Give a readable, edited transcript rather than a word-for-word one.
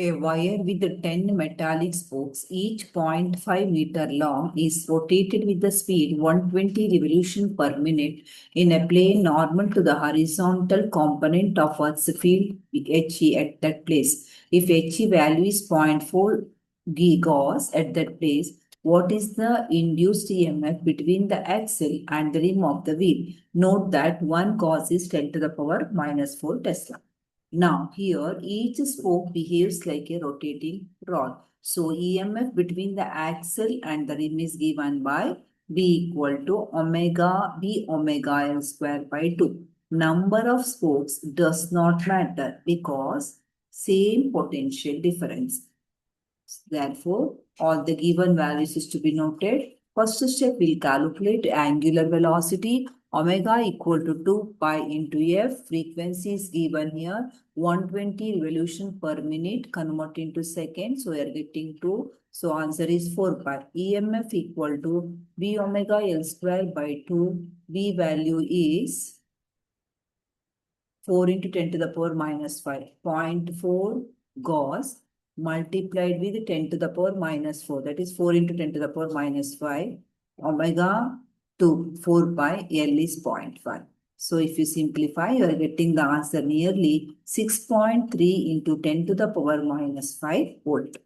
A wire with 10 metallic spokes, each 0.5 meter long, is rotated with the speed 120 revolutions per minute in a plane normal to the horizontal component of Earth's field HE at that place. If HE value is 0.4 gigauss at that place, what is the induced EMF between the axle and the rim of the wheel? Note that 1 gauss is 10 to the power minus 4 Tesla. Now, here each spoke behaves like a rotating rod. So, EMF between the axle and the rim is given by B equal to B omega L square by 2. Number of spokes does not matter because same potential difference. Therefore, all the given values is to be noted. First step, we'll calculate angular velocity. Omega equal to 2 pi into F. Frequency is given here. 120 revolution per minute convert into seconds. So we are getting 2. So answer is 4 pi. EMF equal to B omega L square by 2. B value is 4 into 10 to the power minus 5. 0.4 Gauss multiplied with 10 to the power minus 4. That is 4 into 10 to the power minus 5. Omega to 4 pi L is 0.5. So if you simplify, you are getting the answer nearly 6.3 into 10 to the power minus 5 volt.